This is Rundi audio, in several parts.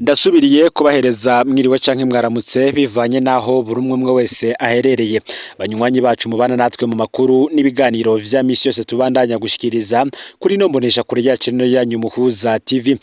Ndasubiriye kubahereza mwiriwe canke mwaramutse bivanye naho buri umwe wese aherereye. Banywanyi bacu mubana natwe mu makuru n'ibiganiro vya misi yose tubandanya gushikiriza kuri no mbonesha kure yacu no yanyu Muhuza TV.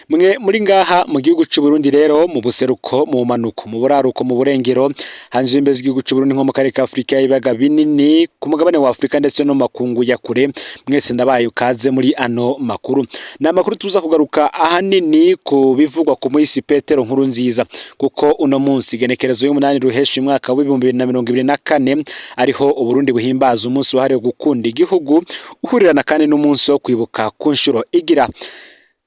Mwe muri ngaha mu gihugu c'u Burundi rero mu buseruko, mu manuko, mu buraruko, mu burengero, hanze imbezi igihugu c'u Burundi nko mu karere ka Afrika y'ibiyaga binini, ku mugabane wa Afrika ndetse no makungu ya kure, mwese ndabaye ukaze muri ano makuru. Na makuru tuza kugaruka ahanini ku bivugwa ku Moise Petero Nkurunziza, kuko uno munsi igenekerezo y'umunani ruheshi mwaka w'2024 ariho Uburundi buhimbaza umunsi wahariwe gukunda igihugu, uhurirana kandi n'umunsi wo kwibuka ku nshuro igira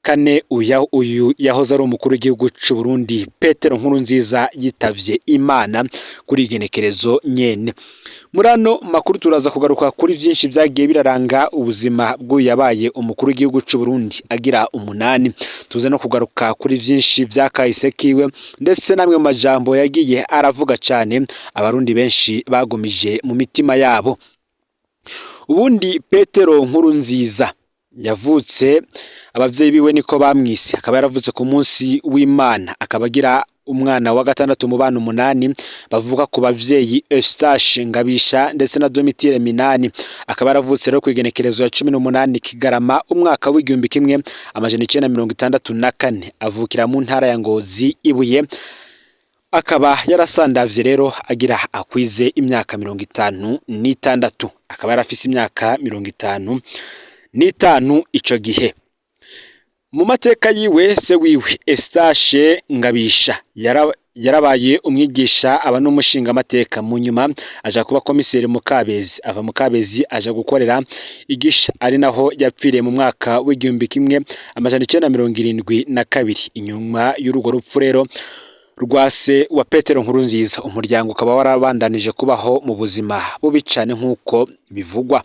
kane uyu yahoze ari umukuru w'igihugu c'u Burundi Petero Nkurunziza yitavye Imana kuri igenekerezo nyene. Murano makuru turaza kugaruka kuri vyinshi vyagiye biraranga ubuzima bw'uyabaye umukuru w'igihugu c'u Burundi agira umunani. Tuze no kugaruka kuri vyinshi vyakahise kiwe ndetse namwe mu majambo yagiye aravuga cane abarundi benshi bagumije mu mitima yabo. Ubundi Petero Nkurunziza yavutse abavyeyi biwe niko bamwise, akaba yaravutse ku munsi w'Imana, akaba agira umwana wa gatandatu mu bana umunani bavuga ku bavyeyi Eustache Ngabisha ndetse na Domitire Minani. Akaba yaravutse rero kwigenekerezo ya 18 Kigarama umwaka w'igihumbi kimwe amajana 1964, avukira mu ntara ya Ngozi Ibuye. Akaba yarasandavye rero agira akwize imyaka 56, akaba yarafise imyaka 55 ico gihe. Mu mateka yiwe se wiwe Eustache Ngabisha yarabaye umwigisha aba n'umushinga amateka, mu nyuma aja kuba komiseri mu Kabezi, ava mu Kabezi aja gukorera igisha, ari naho yapfiriye mu mwaka w'igihumbi kimwe amajana 1972. Inyuma y'urugo rupfu rero rwa se wa Petero Nkurunziza, umuryango ukaba warabandanije kubaho mu buzima bubi cane nk'uko bivugwa.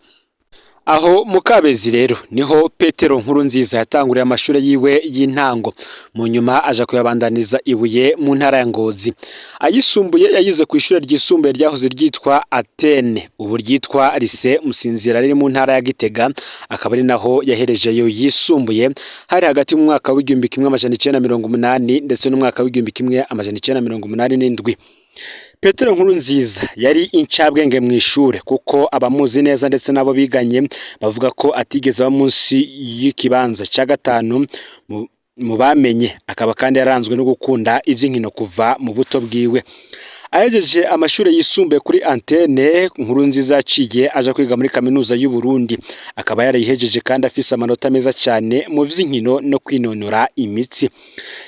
Aho mu Kabezi rero niho Petero Nkurunziza yatanguriye amashuri yiwe y'intango, mu nyuma aja kuyabandaniza Ibuye mu ntara ya Ngozi. Ayisumbuye yayize ku ishuri ryisumbuye ryahoze ryitwa Atene, ubu ryitwa Lycée Musinzira riri mu ntara ya Gitega, akaba ari naho yaherejeyo yisumbuye hari hagati mu mwaka w'igihumbi kimwe amajana 1980 ndetse n'umwaka w'igihumbi kimwe amajana 1987. Petero Nkurunziza yari incabwenge mu ishure, kuko abamuzi neza ndetse nabo biganye bavuga ko atigeze aba munsi y'ikibanza ca gatanu mu bamenye. Akaba kandi yaranzwe no gukunda ivy'inkino kuva mu buto bwiwe. Ahejeje amashuri yisumbuye kuri Antene, Nkurunziza yaciye aja kwiga muri kaminuza y'u Burundi, akaba yarayihejeje kandi afise amanota meza cane mu vy'inkino no kwinonora imitsi.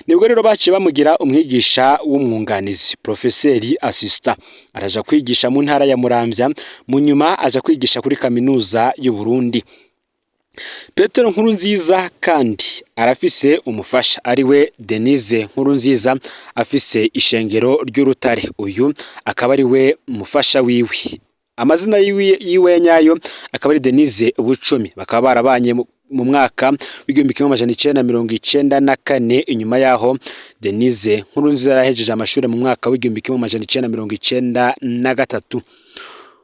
Nibwo rero baciye bamugira umwigisha w'umwunganizi, professeur assistant, araja kwigisha mu ntara ya Muramvya, mu nyuma aja kwigisha kuri kaminuza y'u Burundi. Petero Nkurunziza kandi arafise umufasha ariwe Denise Nkurunziza, afise ishengero ry'Urutare. Uyu akaba ari we mufasha wiwe, amazina yiwe nyayo akaba ari Denise Bucumi. Bakaba barabanye mu mwaka w'igihumbi kimwe amajana 1994. Inyuma yaho Denise Nkurunziza yahejeje amashuri mu mwaka w'igihumbi kimwe amajana 1993.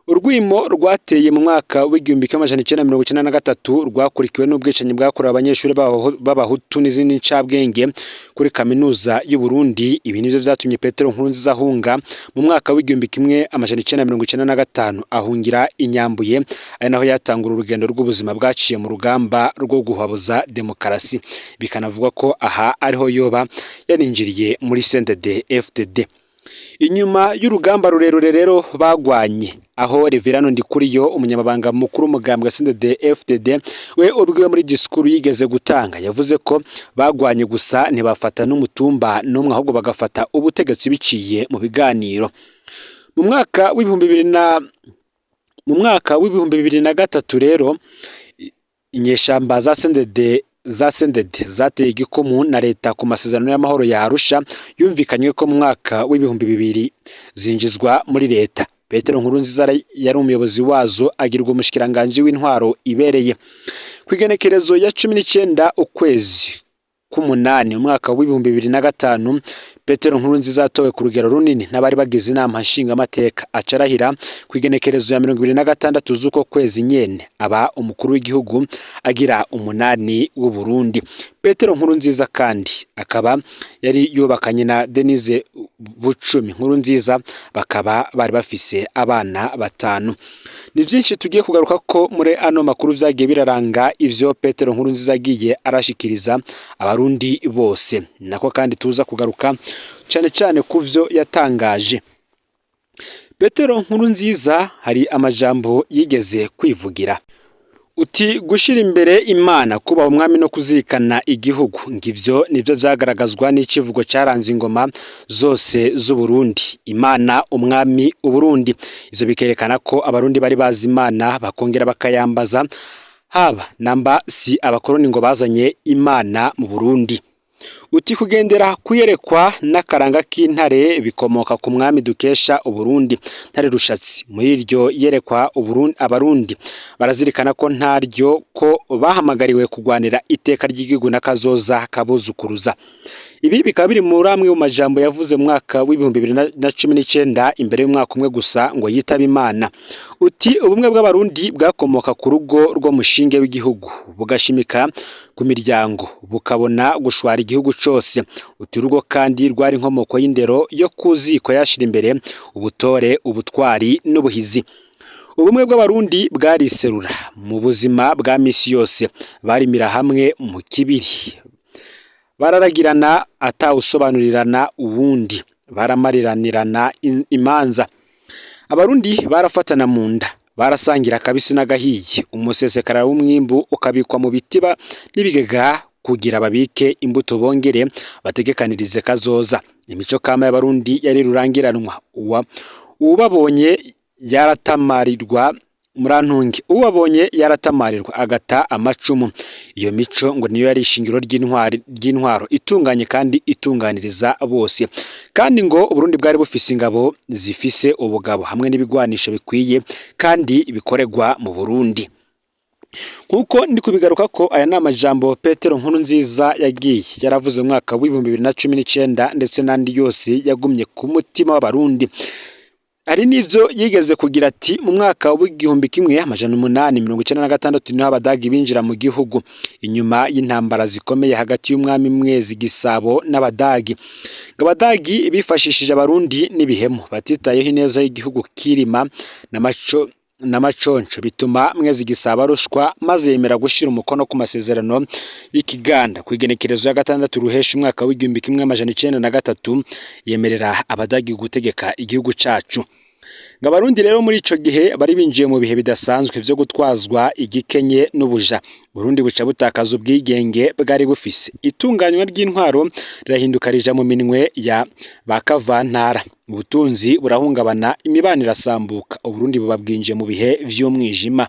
Urwimo rwateye mu mwaka w'igihumbi kimwe amajana 1993 rwakurikiwe n'ubwicanyi bwakorewe abanyeshuri b'abahutu n'izindi ncabwenge kuri kaminuza y'u Burundi. Ibi nivyo vyatumye Petero Nkurunziza ahunga mu mwaka w'igihumbi kimwe amajana 1995, ahungira Inyambuye, ari naho yatangura urugendo rw'ubuzima bwaciye mu rugamba rwo guhabuza demokarasi. Bikanavuga ko aha ariho yoba yarinjiriye muri CNDD FDD. Inyuma y'urugamba rurerure rero bagwanye, aho Reverano Ndikuriyo umunyamabanga mukuru umugambwe CNDD FDD we ubwiwe muri disikuru yigeze gutanga, yavuze ko bagwanye gusa ntibafata n'umutumba n'umwe, ahubwo bagafata ubutegetsi biciye mu biganiro. Mu mwaka w'ibihumbi 2003 rero inyeshamba za CNDD zateye igikumu na leta ku masezerano y'amahoro ya Arusha yumvikanywe ko mu mwaka w'ibihumbi 2000 zinjizwa muri leta. Petero Nkurunziza yari umuyobozi wazo, agirwa umushikiranganje w'intwaro ibereye. Kwigenekerezo ya 19 ukwezi k'umunani umwaka w'ibihumbi 2005, Petero Nkurunziza atowe ku rugero runini n'abari bagize inama nshinga amateka, acarahira kwigenekerezo ya 26 z'uko kwezi nyene aba umukuru w'igihugu agira umunani w'u Burundi. Petero Nkurunziza kandi akaba yari yubakanye na Denise Bucumi Nkurunziza, bakaba bari bafise abana batanu. Ni byinshi tugiye kugaruka ko muri ano makuru vyagiye biraranga ivyo Petero Nkurunziza agiye arashikiriza abarundi bose, nako kandi tuza kugaruka cyane cyane kuvyo yatangaje. Petero Nkurunziza hari amajambo yigeze kwivugira, uti gushira imbere Imana, kubaha umwami no kuzirikana igihugu, ngivyo nivyo vyagaragazwa n'icivugo cyaranze ingoma zose z'u Burundi: Imana, umwami, Uburundi. Ivyo bikerekana ko abarundi bari bazi Imana bakongera bakayambaza, haba namba si abakoroni ngo bazanye Imana mu Burundi. Uti kugendera kuyerekwa n'akaranga k'intare bikomoka ku mwami dukesha Uburundi, Ntare Rushatsi. Muri iryo yerekwa abarundi barazirikana ko ntaryo ko bahamagariwe kugwanira iteka ry'igihugu n'akazoza kabuzukuruza. Ibi bikaba biri muri amwe mu majambo yavuze mu mwaka w'ibihumbi 2019 imbere y'umwaka umwe gusa ngo yitaba Imana. Uti ubumwe bw'abarundi bwakomoka ku rugo rwo mushinge w'igihugu, bugashimika ku miryango, bukabona gushwara igihugu cose. Uti urugo kandi rwari inkomoko y'indero yo kuziko yashira imbere ubutore, ubutwari n'ubuhizi. Ubumwe bw'abarundi bwariserura mu buzima bwa misi yose, barimira hamwe mu kibiri, bararagirana atawusobanurirana uwundi, baramariranirana imanza. Abarundi barafatana mu nda, barasangira kabisi n'agahiye, umusesekara w'umwimbu ukabikwa mu bitiba n'ibigega kugira babike imbuto bongere bategekanirize kazoza. Imico kama y'abarundi yari rurangiranwa, uwabonye yaratamarirwa murantungi, uwabonye yaratamarirwa agata amacumu. Iyo mico ngo niyo yari ishingiro ry'intwaro itunganye kandi itunganiriza bose, kandi ngo Uburundi bwari bufise ingabo zifise ubugabo hamwe n'ibigwanisho bikwiye kandi bikoregwa mu Burundi. Nkuko ndi kubigaruka ko aya nama jambo Petero Nkurunziza yagiye yaravuze mu mwaka w'ibihumbi 2019 ndetse n'andi yose yagumye ku mutima w'abarundi. Hari n'ivyo yigeze kugira ati mu mwaka w'igihumbi 1896 niho abadagi binjira mu gihugu inyuma y'intambara zikomeye hagati y'umwami Mwezi Gisabo n'abadagi. Abadagi bifashishije abarundi n'ibihemu batitayeho ineza y'igihugu kirima n'amaconco, bituma Mwezi Gisabo arushwa maze yemera gushira umukono ku masezerano y'Ikiganda ku igenekerezo ya 6 Ruheshi umwaka w'igihumbi 1903, yemerera abadagi gutegeka igihugu cacu. Abarundi rero muri ico gihe bari binjiye mu bihe bidasanzwe vyo gutwazwa igikenye n'ubuja. Burundi buca butakaza ubwigenge bwari bufise, itunganywa ry'intwaro rirahinduka rija mu minwe ya bakavantara, ubutunzi burahungabana, imibano irasambuka, Uburundi buba bwinjiye mu bihe vy'umwijima.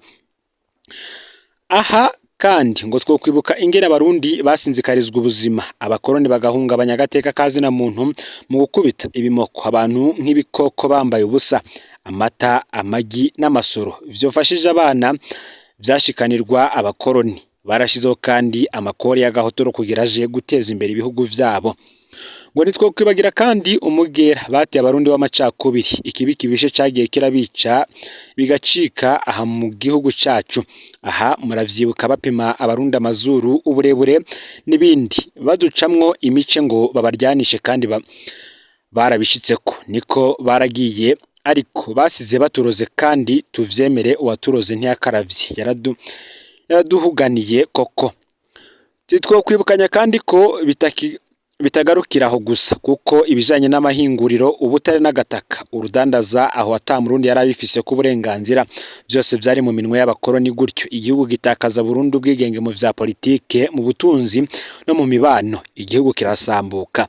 Aha kandi ngo two kwibuka ingene abarundi basinzikarizwa ubuzima, abakoroni bagahungabanya agateka kazina muntu mu gukubita ibimoko abantu nk'ibikoko bambaye ubusa, amata, amagi n'amasoro vyofashije abana vyashikanirwa abakoroni. Barashizeho kandi amakori y'agahotoro kugira aje guteza imbere ibihugu vyabo. Ngo nitwo kwibagira kandi umugera bateye abarundi w'amacakubiri, ikibi kibishe cagiye kirabica bigacika aha mu gihugu cacu. Aha muravyibuka bapima abarundi amazuru, uburebure n'ibindi, baducamwo imice ngo babaryanishe kandi barabishitseko. Niko baragiye, ariko basize baturoze kandi tuvyemere, uwaturoze ntiyakaravye, yaraduhuganiye koko. Titwo kwibukanya kandi ko bitagarukiraho gusa, kuko ibijanye n'amahinguriro, ubutare n'agataka, urudandaza aho atamurundi yarabifise ku burenganzira, byose vyari mu minwe y'abakoroni. Gutyo igihugu gitakaza burundu ubwigenge mu vya politike, mu butunzi no mu mibano, igihugu kirasambuka.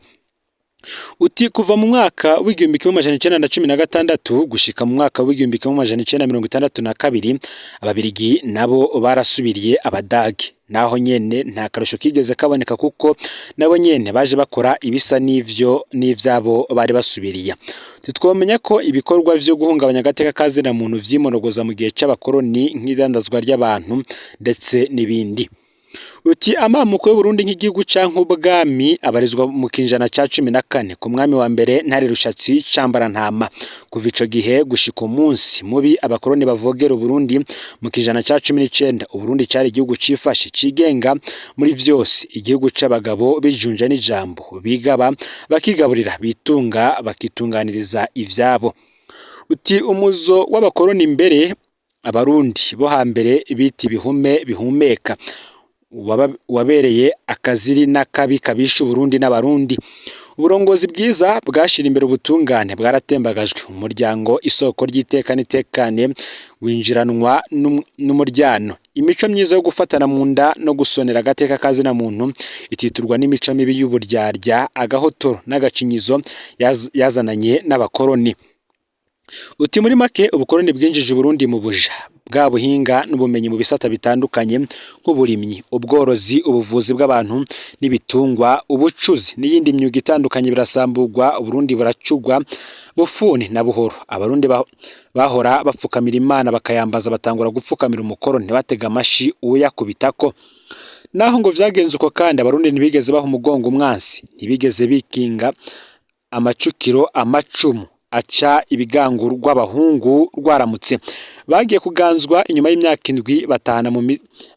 Uti kuva mu mwaka w'igihumbi 1916 gushika mu mwaka w'igihumbi 1962 ababirigi nabo barasubiriye abadagi, naho nyene nta karusho kigeze kaboneka kuko nabo nyene baje bakora ibisa n'ivyabo bari basubiriye. Twomenya ko ibikorwa vyo guhungabanya agateka kazina muntu vyimonogoza mu gihe c'abakoroni nk'idandazwa ry'abantu ndetse n'ibindi. uti amamuko y'Uburundi nk'igihugu canke ubwami abarizwa mu kinjana ca 14 ku mwami wa mbere Ntare Rushatsi Cambarantama. Kuva ico gihe gushika umunsi mubi abakoroni bavogera Uburundi mu kinjana ca 19 Uburundi cari igihugu cifashe cigenga muri vyose, igihugu c'abagabo bijunja n'ijambo bigaba bakigaburira bitunga bakitunganiriza ivyabo. Uti umuzo w'abakoroni imbere abarundi bo hambere biti ibihume bihumeka wabereye akaziri n'akabi kabisha Uburundi n'abarundi. Uburongozi bwiza bwashira imbere ubutungane bwaratembagajwe, umuryango isoko ry'iteka n'itekane winjiranwa n'umuryano. Imico myiza yo gufatana mu nda no gusonera agateka kazina muntu ititurwa n'imico mibi y'uburyarya, agahotoro n'agacinyizo yazananye n'abakoroni. Uti muri make ubukoroni bwinjije Uburundi mu buja bwa buhinga n'ubumenyi mu bisata bitandukanye nk'uburimyi, ubworozi, ubuvuzi bw'abantu n'ibitungwa, ubucuzi n'iyindi myuga itandukanye birasamburwa, Uburundi buracugwa bufuni na buhoro. Abarundi bahora bapfukamira Imana bakayambaza batangura gupfukamira umukoroni batega amashi uyakubitako. Naho ngo vyagenze uko kandi abarundi ntibigeze baha umugongo umwansi, ntibigeze bikinga amacukiro amacumu aca ibigango rw'abahungu rwaramutse. Bagiye kuganzwa inyuma y'imyaka 7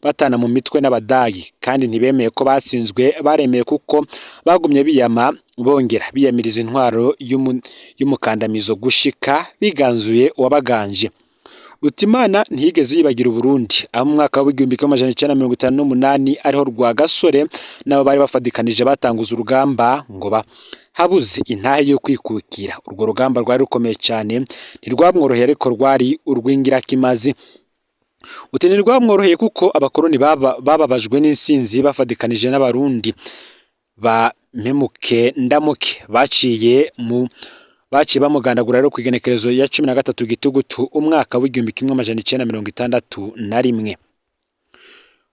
batana mu mitwe n'abadagi, kandi ntibemeye ko batsinzwe, baremeye kuko bagumye biyama bongera biyamiriza intwaro y'umukandamizo gushika biganzuye uwabaganje. Utimana ntiyigeze yibagira Uburundi aho mu mwaka w'1958 ariho Rwagasore nabo bari bafadikanije batanguza urugamba ngo habuze intahe yo kwikukira. Urwo rugamba rwari rukomeye cyane, ntirwamworoheye ariko rwari urw'ingirakimazi. Utene rwamworoheye kuko abakoroni bababajwe n'insinzi bafadikanije n'abarundi ba Memuke Ndamuke baciye bamugandagura rero kwigenekerezo ya 13 Gitugutu umwaka w'1961.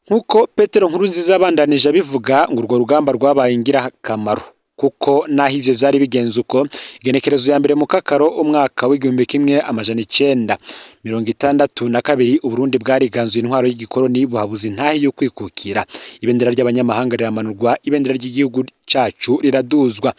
Nkuko Petero Nkurunziza abandanije bivuga ngo urwo rugamba rwabaye ingirakamaro kuko naho ivyo vyari bigenze uko, igenekerezo ya mbere mu Kakaro umwaka w'1962 Uburundi bwariganzuye intwaro y'igikoroni buhabuza intahe yo kwikukira. Ibendera ry'abanyamahanga riramanurwa, ibendera ry'igihugu cacu riraduzwa.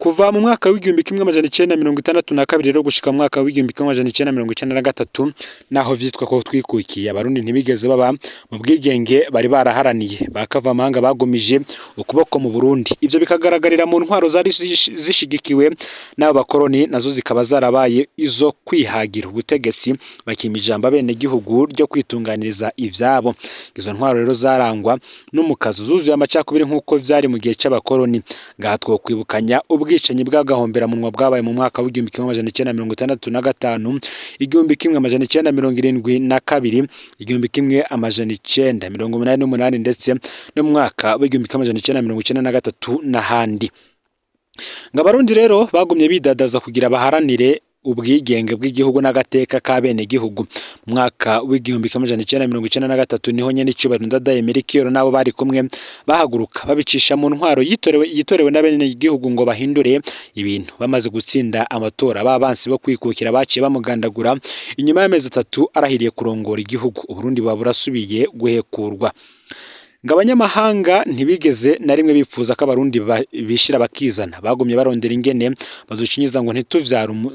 Kuva mu mwaka w'1962 rero gushika mu mwaka w'1993 naho vyitwa ko twikukiye, abarundi ntibigeze baba mu bwigenge bari baraharaniye, bakava amahanga bagumije ukuboko mu Burundi. Ivyo bikagaragarira mu ntwaro zari zishigikiwe n'abo bakoroni, nazo zikaba zarabaye izo kwihagira ubutegetsi bakimijamba bene gihugu ryo kwitunganiriza ivyabo. Izo ntwaro rero zarangwa n'umukazo zuzuye amacakubiri nk'uko vyari mu gihe c'abakoroni. Ngahatwo kwibukanya ubwicanyi bw'agahombera munwa bwabaye mu mwaka w'1965, 1972, 1988 ndetse no mu mwaka w'1993 n'ahandi. Ngabarundi rero bagumye bidadaza kugira baharanire ubwigenge bw'igihugu n'agateka ka bene gihugu. Mu mwaka w'1993 niho nyene icubahiro Ndadaye Melchior nabo bari kumwe bahaguruka babicisha mu ntwaro yitorewe n'abene gihugu ngo bahindure ibintu. Bamaze gutsinda amatora babansi bo kwikukira baciye bamugandagura, inyuma y'amezi 3 arahiriye kurongora igihugu. Uburundi burasubiye guhekurwa. Ngabanyamahanga ntibigeze na rimwe bipfuza ko abarundi bishira bakizana, bagumye barondera ingene baducinyiza ngo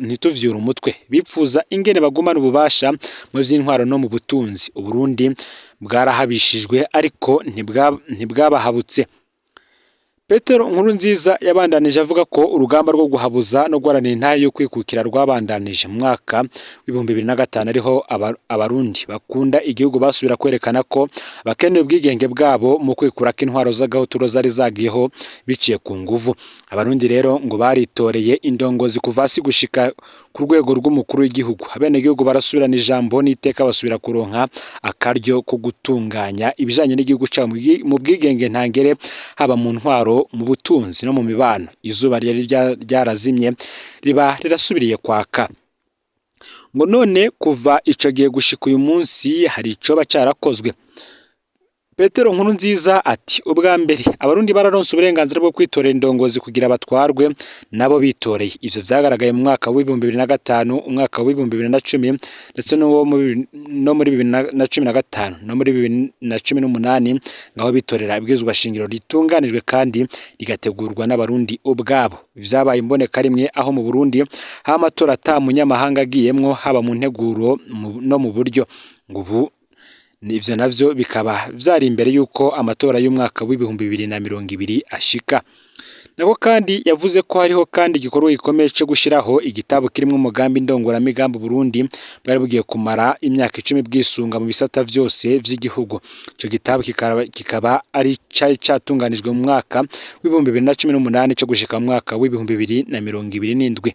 ntituvyura umutwe. Bipfuza ingene bagumana ububasha mu vy'intwaro no mu butunzi. Uburundi bwarahabishijwe ariko ntibwabahabutse. Petero Nkurunziza yabandanije avuga ko urugamba rwo guhabuza no guharanira intahe yo kwikukira rwabandanije mu mwaka w'2005 ariho abarundi bakunda igihugu basubira kwerekana ko bakeneye ubwigenge bwabo mu kwikura k'intwaro z'agahotoro zari zagiyeho biciye ku nguvu. Abarundi rero ngo baritoreye indongozi kuva hasi gushika ku rwego rw'umukuru w'igihugu. Abene gihugu barasubirana ijambo n'iteka basubira kuronka akaryo ko gutunganya ibijanye n'igihugu cabo mu bwigenge ntangere, haba mu ntwaro, mu butunzi no mu mibano. Izuba ryarazimye riba rirasubiriye kwaka. Ngo none kuva ico gihe gushika uyu munsi hari ico bacarakozwe. Petero Nkurunziza ati ubwa mbere abarundi bararonse uburenganzira bwo kwitorera indongozi kugira batwarwe nabo bitoreye. Ivyo vyagaragaye mu mwaka wa 2005, umwaka wa 2010 ndetse no muri 2015 no muri 2018 ngaho bitorera ibwirizwa shingiro ritunganijwe kandi rigategurwa n'abarundi ubwabo. Vyabaye imboneka rimwe aho mu Burundi ha amatora ata munyamahanga agiyemwo haba mu nteguro no mu buryo. Ngubu ivyo navyo bikaba vyari imbere yuko amatora y'umwaka w'2020 ashika. Nako kandi yavuze ko hariho kandi igikorwa gikomeye cyo gushiraho igitabo kirimo umugambi ndongoramigambi Burundi bwari bugiye kumara imyaka 10 bwisunga mu bisata vyose vy'igihugu. Ico gitabo kikaba ari cari catunganijwe mu mwaka w'2018 cyo gushika mu mwaka w'2027.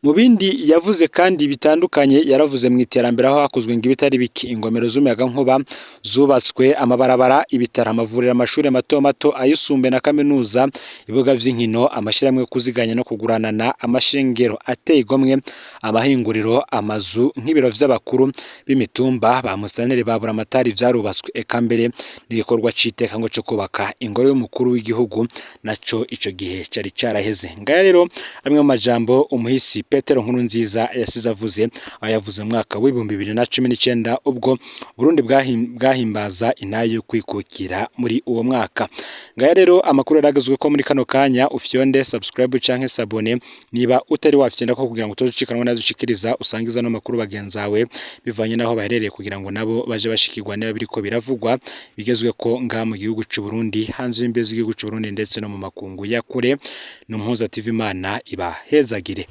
Mu bindi yavuze kandi bitandukanye yaravuze mu iterambere aho hakozwe ngibitari biki ingomero z'umuyaga nkuba zubatswe, amabarabara, ibitaro, amavuriro, amashuri mato mato, ayisumbe na kaminuza, ibibuga vy'inkino, amashiramwe kuziganya no kuguranana, amashengero ateye igomwe, amahinguriro, amazu nk'ibiro vy'abakuru b'imitumba ba mustaneri babura amatari vyarubatswe. Eka mbere n'igikorwa citeka ngo cyo kubaka ingoro y'umukuru w'igihugu naco ico gihe cari caraheze. Ngaya rero amwe mu majambo umuhisi Petero Nkurunziza yasize avuze, ayavuze mu mwaka wa 2019 ubwo Burundi bwahimbaza intayo yo kwikukira muri uwo mwaka. Ngaya rero amakuru yaragezwe ko muri kano kanya ufyonde subscribe canke sabone niba utari wafyenda ko kugira ngo utozicikanwa nadushikiriza usangiza no makuru bagenzawe bivanye naho baherereye kugira ngo nabo baje bashikirwa niba biriko biravugwa bigezwe ko nga mu gihugu cy'u Burundi, hanze y'imbezi y'igihugu cy'u Burundi ndetse no mu makungu ya kure. Numpuza TV Imana ibahezagire.